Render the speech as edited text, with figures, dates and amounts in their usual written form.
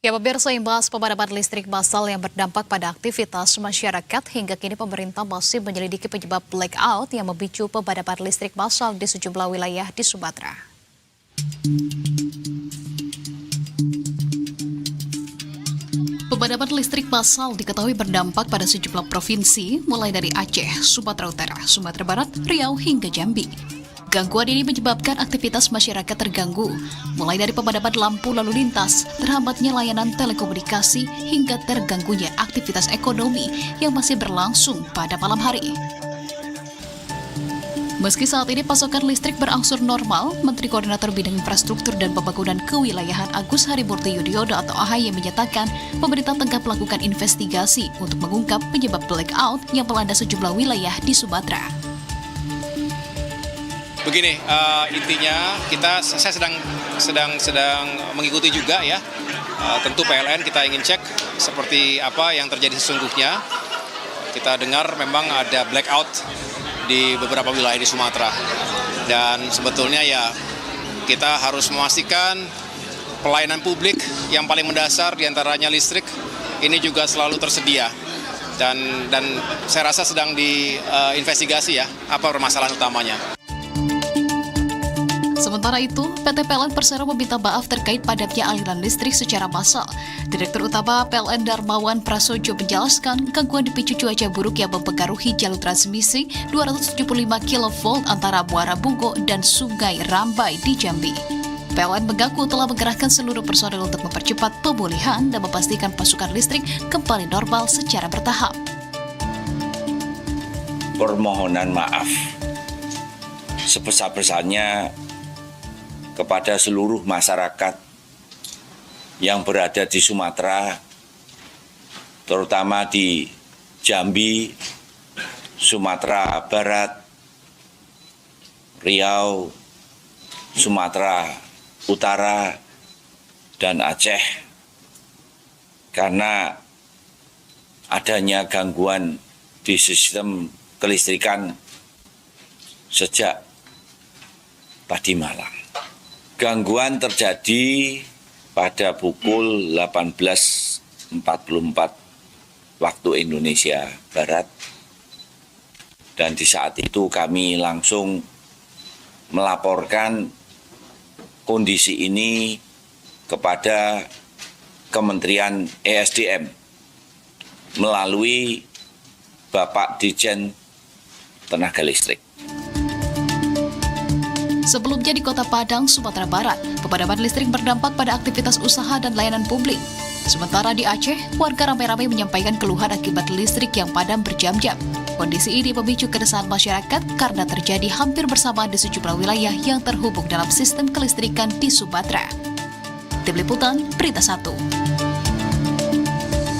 Ya, pemirsa, imbas pemadaman listrik massal yang berdampak pada aktivitas masyarakat, hingga kini pemerintah masih menyelidiki penyebab blackout yang memicu pemadaman listrik massal di sejumlah wilayah di Sumatera. Pemadaman listrik massal diketahui berdampak pada sejumlah provinsi, mulai dari Aceh, Sumatera Utara, Sumatera Barat, Riau, hingga Jambi. Gangguan ini menyebabkan aktivitas masyarakat terganggu, mulai dari pemadaman lampu lalu lintas, terhambatnya layanan telekomunikasi, hingga terganggunya aktivitas ekonomi yang masih berlangsung pada malam hari. Meski saat ini pasokan listrik berangsur normal, Menteri Koordinator Bidang Infrastruktur dan Pembangunan Kewilayahan Agus Harimurti Yudhoyono atau AHY menyatakan pemerintah tengah melakukan investigasi untuk mengungkap penyebab blackout yang melanda sejumlah wilayah di Sumatera. Begini, intinya saya sedang mengikuti juga ya. Tentu PLN kita ingin cek seperti apa yang terjadi sesungguhnya. Kita dengar memang ada blackout di beberapa wilayah di Sumatera. Dan sebetulnya ya kita harus memastikan pelayanan publik yang paling mendasar diantaranya listrik ini juga selalu tersedia. Dan saya rasa sedang diinvestigasi ya apa permasalahan utamanya. Sementara itu, PT PLN Persero meminta maaf terkait padatnya aliran listrik secara massal. Direktur Utama PLN Darmawan Prasojo menjelaskan gangguan dipicu cuaca buruk yang mempengaruhi jalur transmisi 275 kV antara Muara Bungo dan Sungai Rambai di Jambi. PLN mengaku telah menggerakkan seluruh personel untuk mempercepat pemulihan dan memastikan pasokan listrik kembali normal secara bertahap. Permohonan maaf sebesar-besarnya kepada seluruh masyarakat yang berada di Sumatera, terutama di Jambi, Sumatera Barat, Riau, Sumatera Utara, dan Aceh, karena adanya gangguan di sistem kelistrikan sejak tadi malam. Gangguan terjadi pada pukul 18.44 waktu Indonesia Barat, dan di saat itu kami langsung melaporkan kondisi ini kepada Kementerian ESDM melalui Bapak Dirjen Tenaga Listrik. Sebelumnya di Kota Padang, Sumatera Barat, pemadaman listrik berdampak pada aktivitas usaha dan layanan publik. Sementara di Aceh, warga ramai-ramai menyampaikan keluhan akibat listrik yang padam berjam-jam. Kondisi ini memicu keresahan masyarakat karena terjadi hampir bersamaan di sejumlah wilayah yang terhubung dalam sistem kelistrikan di Sumatera. Tim Liputan, Berita 1.